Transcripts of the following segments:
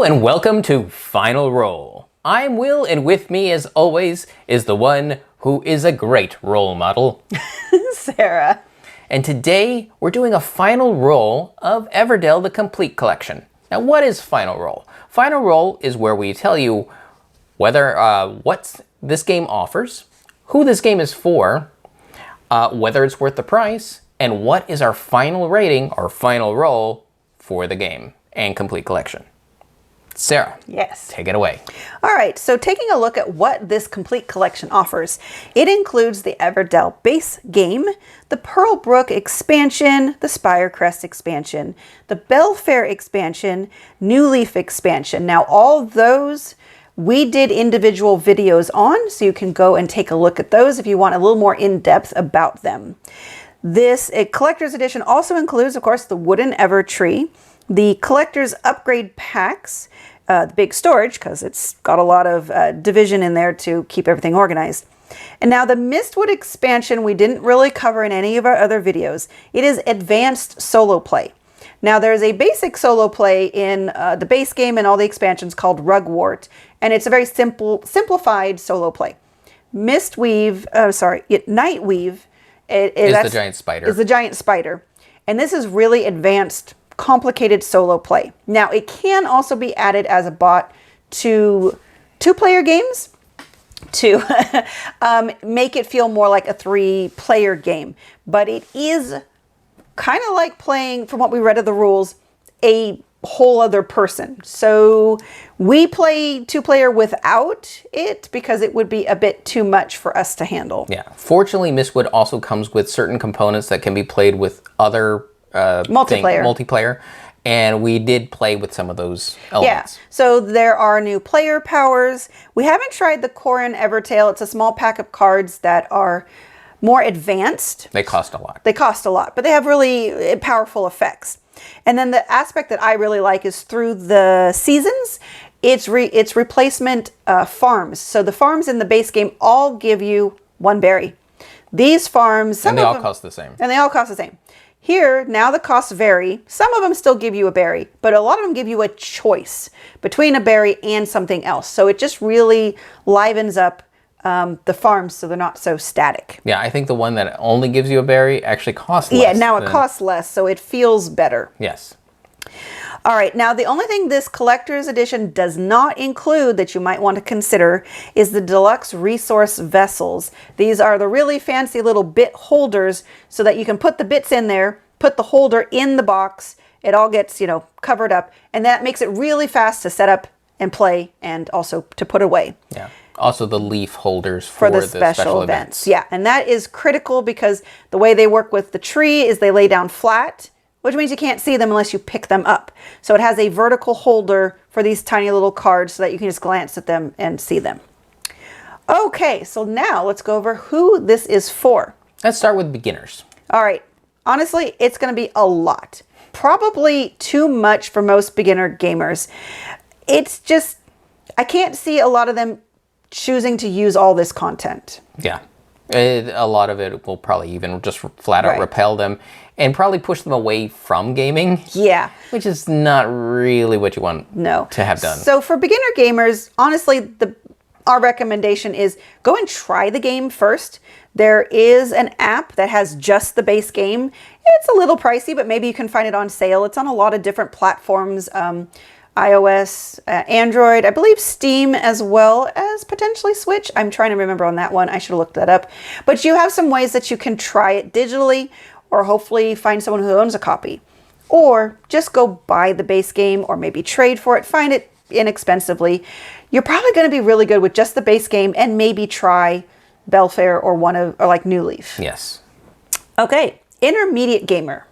and welcome to Final Roll. I'm Will, and with me, as always, is the one who is a great role model, Sarah. And today, we're doing a final roll of Everdell, the Complete Collection. Now, what is Final Roll? Final Roll is where we tell you whether what this game offers, who this game is for, whether it's worth the price, and what is our final rating, or final roll, for the game and Complete Collection. Sarah, yes, take it away. All right, so taking a look at what this Complete Collection offers, it includes the Everdell base game, the Pearlbrook expansion, the Spirecrest expansion, the Belfair expansion, New Leaf expansion. Now, all those we did individual videos on, so you can go and take a look at those if you want a little more in-depth about them. This collector's edition also includes, of course, the Wooden Evertree, the collector's upgrade packs, the big storage, because it's got a lot of division in there to keep everything organized. And now the Mistwood expansion we didn't really cover in any of our other videos. It is advanced solo play. Now there's a basic solo play in the base game and all the expansions called Rugwort, and it's a very simplified solo play. Nightweave is the giant spider. Is the giant spider. And this is really advanced, complicated solo play. Now, it can also be added as a bot to two-player games to make it feel more like a three-player game. But it is kind of like playing, from what we read of the rules, a whole other person. So we play two-player without it because it would be a bit too much for us to handle. Yeah. Fortunately, Mistwood also comes with certain components that can be played with other multiplayer, and we did play with some of those elements. Yeah, so there are new player powers. We haven't tried the Corin Evertail. It's a small pack of cards that are more advanced. They cost a lot. They cost a lot, but they have really powerful effects. And then the aspect that I really like is through the seasons, it's replacement farms. So the farms in the base game all give you one berry. These farms, and they all cost the same. And they all cost the same. Here, now the costs vary. Some of them still give you a berry, but a lot of them give you a choice between a berry and something else. So it just really livens up the farms so they're not so static. Yeah, I think the one that only gives you a berry actually costs less. Yeah, now it costs less, so it feels better. Yes. All right, now the only thing this collector's edition does not include that you might want to consider is the deluxe resource vessels. These are the really fancy little bit holders so that you can put the bits in there, put the holder in the box, it all gets, covered up, and that makes it really fast to set up and play and also to put away. Yeah. Also the leaf holders for the special events. Yeah, and that is critical because the way they work with the tree is they lay down flat, which means you can't see them unless you pick them up. So it has a vertical holder for these tiny little cards so that you can just glance at them and see them. Okay, so now let's go over who this is for. Let's start with beginners. All right, honestly, it's going to be a lot. Probably too much for most beginner gamers. It's just, I can't see a lot of them choosing to use all this content. Yeah. A lot of it will probably even just flat out repel them and probably push them away from gaming. Yeah. Which is not really what you want to have done. So for beginner gamers, honestly, our recommendation is go and try the game first. There is an app that has just the base game. It's a little pricey, but maybe you can find it on sale. It's on a lot of different platforms. iOS, Android, I believe Steam, as well as potentially Switch. I'm trying to remember on that one. I should have looked that up. But you have some ways that you can try it digitally or hopefully find someone who owns a copy. Or just go buy the base game or maybe trade for it. Find it inexpensively. You're probably going to be really good with just the base game and maybe try Belfair or like New Leaf. Yes. Okay, intermediate gamer.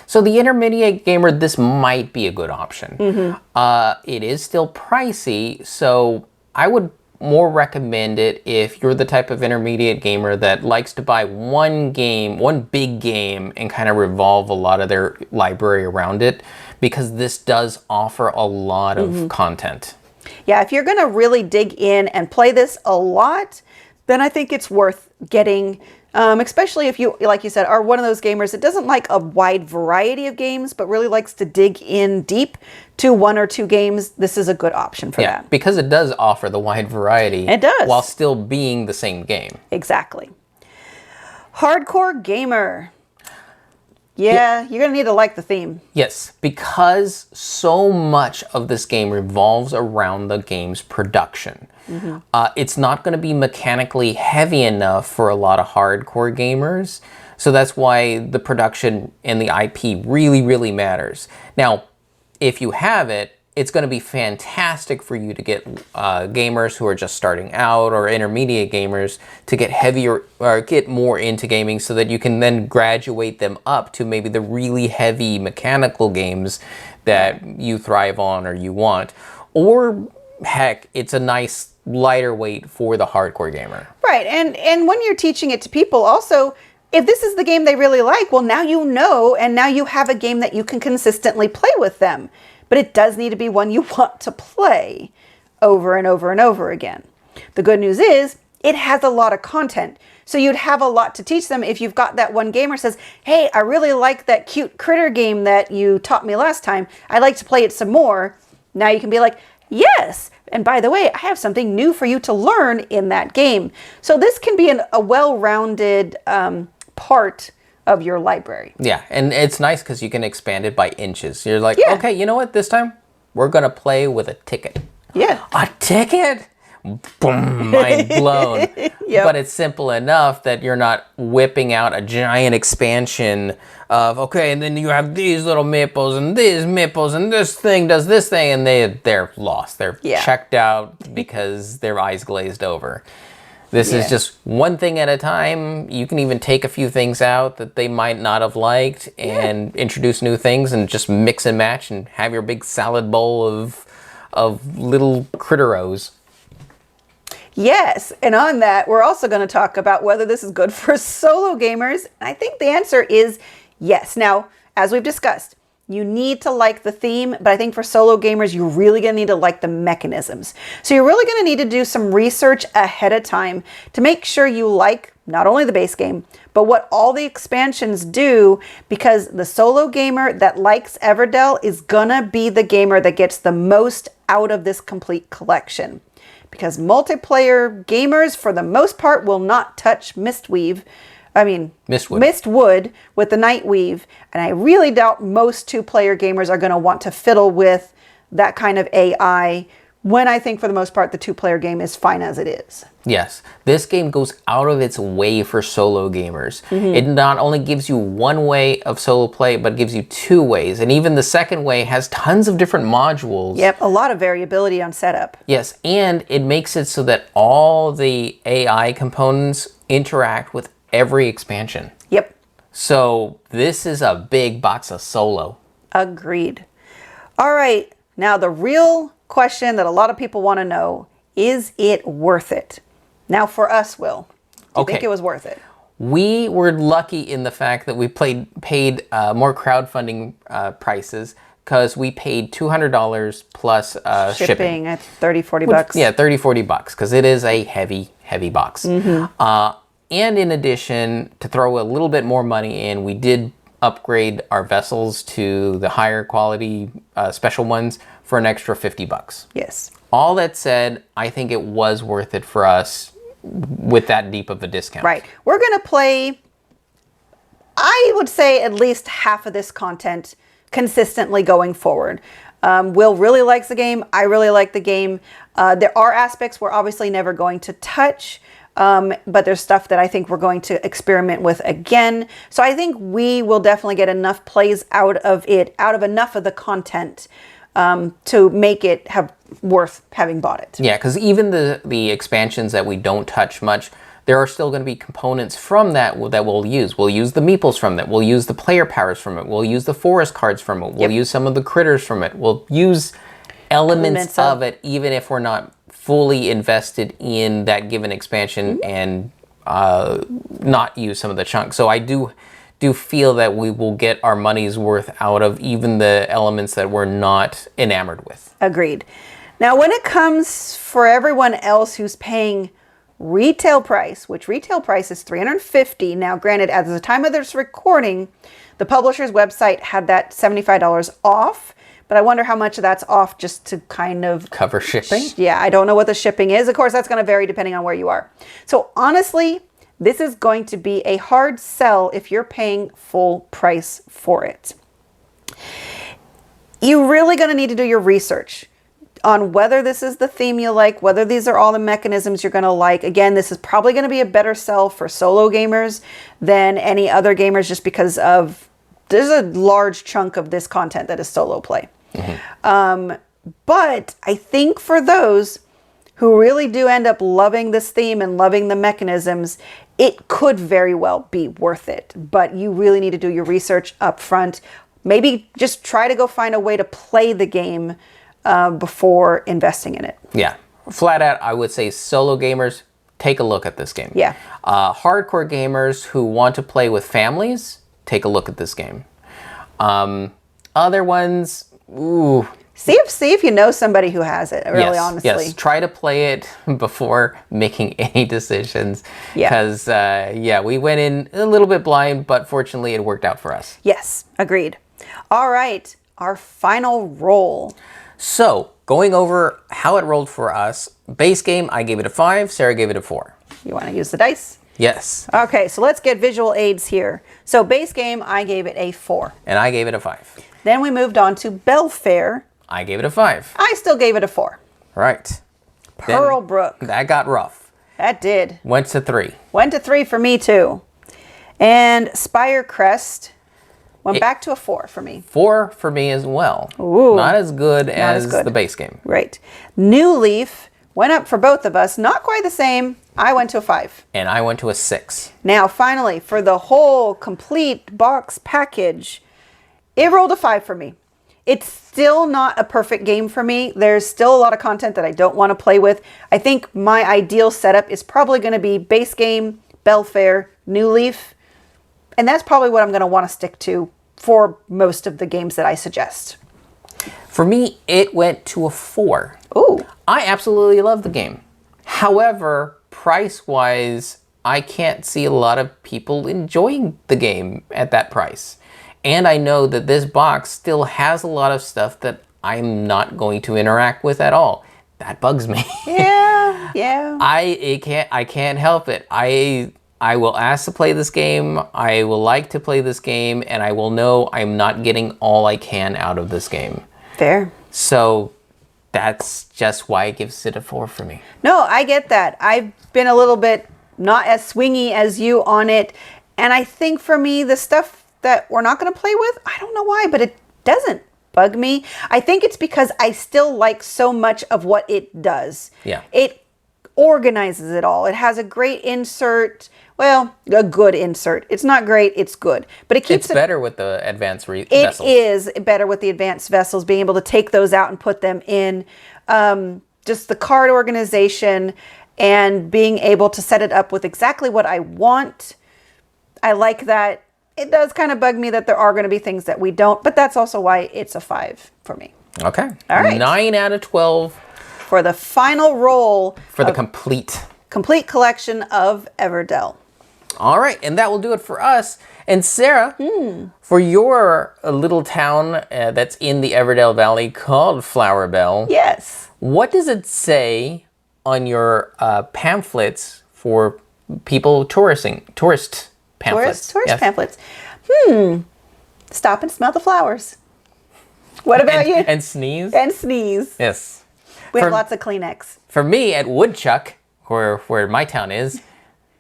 So the intermediate gamer, this might be a good option. Mm-hmm. It is still pricey, so I would more recommend it if you're the type of intermediate gamer that likes to buy one big game, and kind of revolve a lot of their library around it, because this does offer a lot of content. Yeah, if you're going to really dig in and play this a lot, then I think it's worth getting Especially if you, like you said, are one of those gamers that doesn't like a wide variety of games, but really likes to dig in deep to one or two games. This is a good option for that. Because it does offer the wide variety. It does. While still being the same game. Exactly. Hardcore gamer. Yeah, you're going to need to like the theme. Yes, because so much of this game revolves around the game's production. It's not going to be mechanically heavy enough for a lot of hardcore gamers. So that's why the production and the IP really, really matters. Now, if you have it, it's going to be fantastic for you to get gamers who are just starting out or intermediate gamers to get heavier or get more into gaming so that you can then graduate them up to maybe the really heavy mechanical games that you thrive on or you want. Or heck, it's a nice lighter weight for the hardcore gamer. Right. And when you're teaching it to people also, if this is the game they really like, well, now you know, and now you have a game that you can consistently play with them. But it does need to be one you want to play over and over and over again. The good news is it has a lot of content. So you'd have a lot to teach them if you've got that one gamer says, hey, I really like that cute critter game that you taught me last time. I'd like to play it some more. Now you can be like, yes. And by the way, I have something new for you to learn in that game. So this can be a well-rounded part of your library. Yeah, and it's nice because you can expand it by inches. You're like, Yeah. okay, you know what? This time we're gonna play with a ticket. Yeah. A ticket? Boom, mind blown. Yep. But it's simple enough that you're not whipping out a giant expansion of, okay, and then you have these little meeples and these meeples and this thing does this thing, and they're lost. They're checked out because their eyes glazed over. This is just one thing at a time. You can even take a few things out that they might not have liked and introduce new things and just mix and match and have your big salad bowl of little critteros. Yes, and on that, we're also going to talk about whether this is good for solo gamers. I think the answer is yes. Now, as we've discussed, you need to like the theme, but I think for solo gamers, you're really going to need to like the mechanisms. So you're really going to need to do some research ahead of time to make sure you like not only the base game, but what all the expansions do, because the solo gamer that likes Everdell is going to be the gamer that gets the most out of this complete collection. Because multiplayer gamers, for the most part, will not touch Mistwood with the Nightweave, and I really doubt most two-player gamers are going to want to fiddle with that kind of AI, when I think for the most part the two-player game is fine as it is. Yes, this game goes out of its way for solo gamers. It not only gives you one way of solo play, but gives you two ways, and even the second way has tons of different modules. Yep, a lot of variability on setup. Yes, and it makes it so that all the AI components interact with every expansion. Yep. So this is a big box of solo. Agreed. All right, now the real question that a lot of people want to know, is it worth it? Now for us, Will, do you think it was worth it? We were lucky in the fact that we paid more crowdfunding prices, because we paid $200 plus shipping. At 30, 40 bucks. Yeah, 30, 40 bucks, because it is a heavy, heavy box. And in addition, to throw a little bit more money in, we did upgrade our vessels to the higher quality special ones for an extra 50 bucks. Yes. All that said, I think it was worth it for us with that deep of a discount. Right. We're going to play, I would say, at least half of this content consistently going forward. Will really likes the game. I really like the game. There are aspects we're obviously never going to touch. But there's stuff that I think we're going to experiment with again. So I think we will definitely get enough plays out of enough of the content to make it worth having bought it. Yeah, because even the expansions that we don't touch much, there are still going to be components from that we'll use. We'll use the meeples from it. We'll use the player powers from it. We'll use the forest cards from it. We'll use some of the critters from it. We'll use elements of it, even if we're not fully invested in that given expansion and not use some of the chunks. So I do feel that we will get our money's worth out of even the elements that we're not enamored with. Agreed. Now, when it comes for everyone else who's paying retail price, which retail price is $350. Now, granted, at the time of this recording, the publisher's website had that $75 off, but I wonder how much of that's off just to kind of Cover shipping? Yeah, I don't know what the shipping is. Of course, that's going to vary depending on where you are. So honestly, this is going to be a hard sell if you're paying full price for it. You're really going to need to do your research on whether this is the theme you like, whether these are all the mechanisms you're going to like. Again, this is probably going to be a better sell for solo gamers than any other gamers just because of there's a large chunk of this content that is solo play. But I think for those who really do end up loving this theme and loving the mechanisms, it could very well be worth it. But you really need to do your research up front. Maybe just try to go find a way to play the game before investing in it. Yeah. Flat out, I would say solo gamers, take a look at this game. Yeah. Hardcore gamers who want to play with families, take a look at this game. Other ones, ooh. See if you know somebody who has it, really, honestly. Yes, try to play it before making any decisions. Yeah. Because, we went in a little bit blind, but fortunately it worked out for us. Yes, agreed. All right, our final roll. So, going over how it rolled for us, base game, I gave it a 5, Sarah gave it a 4. You want to use the dice? Yes. Okay, so let's get visual aids here. So base game, I gave it a 4. And I gave it a 5. Then we moved on to Belfair. I gave it a 5. I still gave it a 4. Right. Pearlbrook. That got rough. That did. Went to 3. Went to 3 for me too. And Spirecrest went back to a 4 for me. 4 for me as well. Ooh. Not as good as the base game. Right. New Leaf went up for both of us. Not quite the same. I went to a 5. And I went to a 6. Now, finally, for the whole complete box package, it rolled a 5 for me. It's still not a perfect game for me. There's still a lot of content that I don't want to play with. I think my ideal setup is probably going to be base game, Belfair, New Leaf. And that's probably what I'm going to want to stick to for most of the games that I suggest. For me, it went to a 4. Ooh. I absolutely love the game. However, price-wise, I can't see a lot of people enjoying the game at that price. And I know that this box still has a lot of stuff that I'm not going to interact with at all. That bugs me. Yeah. I can't help it. I will ask to play this game. I will like to play this game, and I will know I'm not getting all I can out of this game. Fair. So that's just why it gives it a 4 for me. No, I get that. I've been a little bit not as swingy as you on it. And I think for me, the stuff that we're not going to play with, I don't know why, but it doesn't bug me. I think it's because I still like so much of what it does. Yeah. It organizes it all. It has a great insert. Well, a good insert. It's not great, it's good. But it keeps It's better with the advanced vessels. It is better with the advanced vessels, being able to take those out and put them in. Just the card organization and being able to set it up with exactly what I want. I like that. It does kind of bug me that there are going to be things that we don't, but that's also why it's a 5 for me. Okay. All right. 9 out of 12. For the final roll. For the complete collection of Everdell. All right, and that will do it for us. And Sarah, for your little town that's in the Everdell Valley called Flower Bell, Yes. what does it say on your pamphlets for people tourist pamphlets? Tourist Yes. pamphlets. Stop and smell the flowers. What about you? And sneeze? And sneeze. Yes. We have For- lots of Kleenex. For me, at Woodchuck, where my town is,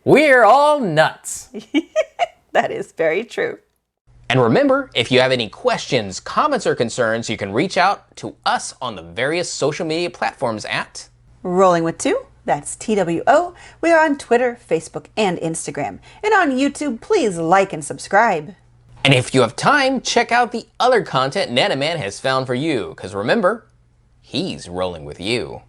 we're all nuts. That is very true. And remember, if you have any questions, comments, or concerns, you can reach out to us on the various social media platforms at Rolling with Two. That's TWO. We are on Twitter, Facebook, and Instagram. And on YouTube, please like and subscribe. And if you have time, check out the other content Nanaman has found for you, because remember, he's rolling with you.